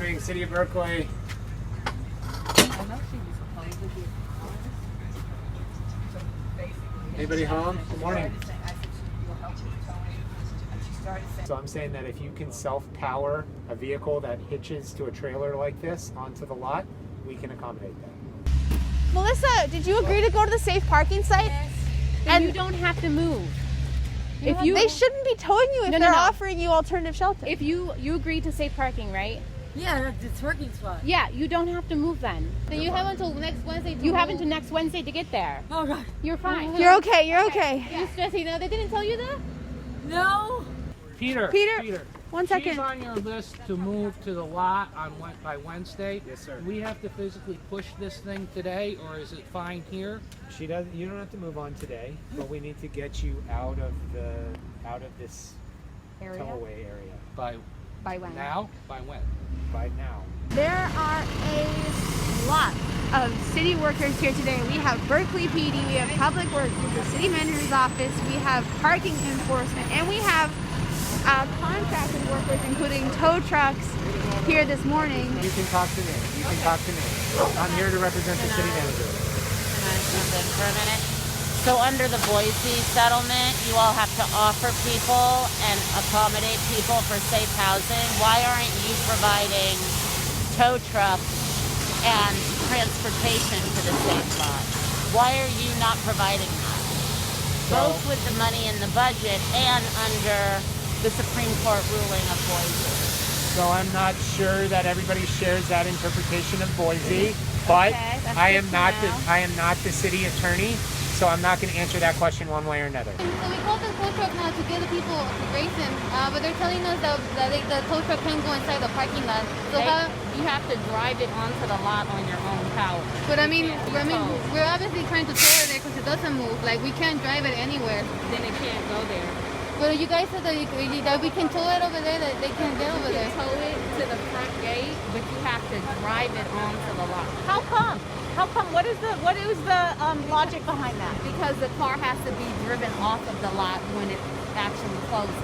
morning, City of Berkeley. Anybody home? Good morning. So I'm saying that if you can self-power a vehicle that hitches to a trailer like this onto the lot, we can accommodate that. Melissa, did you agree to go to the safe parking site? Yes. And you don't have to move. they shouldn't be towing you if they're offering you alternative shelter. If you agreed to safe parking, right? Yeah, it's parking spot. Yeah, you don't have to move then. Then you have until next Wednesday to You have until next Wednesday to get there. Oh, God. You're fine. You're okay, you're okay. Yeah. You stressing out? They didn't tell you that? No. Peter, one second. She's on your list to move to the lot by Wednesday. Yes, sir. Do we have to physically push this thing today, or is it fine here? She doesn't. You don't have to move on today, but we need to get you out of this towaway area By when? Now? By when? by now. There are a lot of city workers here today. We have Berkeley PD, we have Public Works, we have the City Manager's Office, we have parking enforcement, and we have contracted workers, including tow trucks, here this morning. You can talk to me. You can talk to me. I'm here to represent the city manager. Can I jump in for a minute? So under the Boise settlement, you all have to offer people and accommodate people for safe housing. Why aren't you providing tow trucks and transportation to the safe spot? Why are you not providing that? Both with the money in the budget and under the Supreme Court ruling of Boise. So I'm not sure that everybody shares that interpretation of Boise, but I am not the city attorney, so I'm not going to answer that question one way or another. So we called the tow truck now to get the people to Grayson, but they're telling us that the tow truck can't go inside the parking lot. So You have to drive it onto the lot on your own power. but I mean, we're obviously trying to tow it there because it doesn't move. Like, we can't drive it anywhere. Then it can't go there. But you guys said that we can tow it over there, that they can't get over You there. can tow it to the front gate, but you have to drive it onto the lot. How come? How come? What is the logic behind that? Because the car has to be driven off of the lot when it actually closes.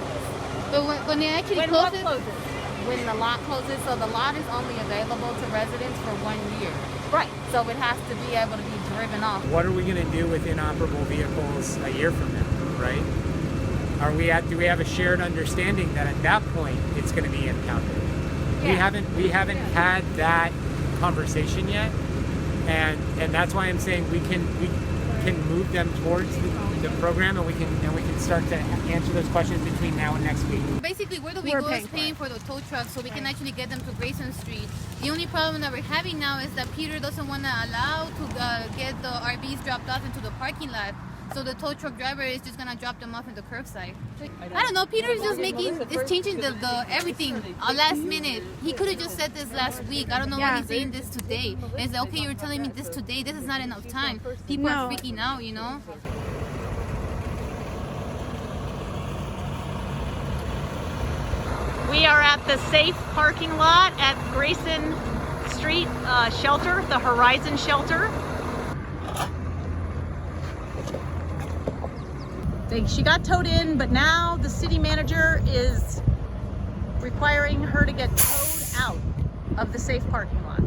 But when it actually When what closes, closes? when the lot closes, so the lot is only available to residents for 1 year. Right. So it has to be able to be driven off. What are we going to do with inoperable vehicles a year from now, right? Do we have a shared understanding that at that point it's going to be impounded? Yeah. We haven't had that conversation yet, and that's why I'm saying we can move them towards the program, and we can start to answer those questions between now and next week. Basically, where the we go is paying for the tow trucks so we can actually get them to Grayson Street. The only problem that we're having now is that Peter doesn't want to allow to get the RVs dropped off into the parking lot. So the tow truck driver is just gonna drop them off in the curbside. I don't know. Peter's just changing the everything last minute. He could have just said this last week. I don't know why he's saying this today. And it's like, okay, you're telling me this today. This is not enough time. People are freaking out, you know. We are at the safe parking lot at Grayson Street shelter, the Horizon shelter. She got towed in, but now the city manager is requiring her to get towed out of the safe parking lot.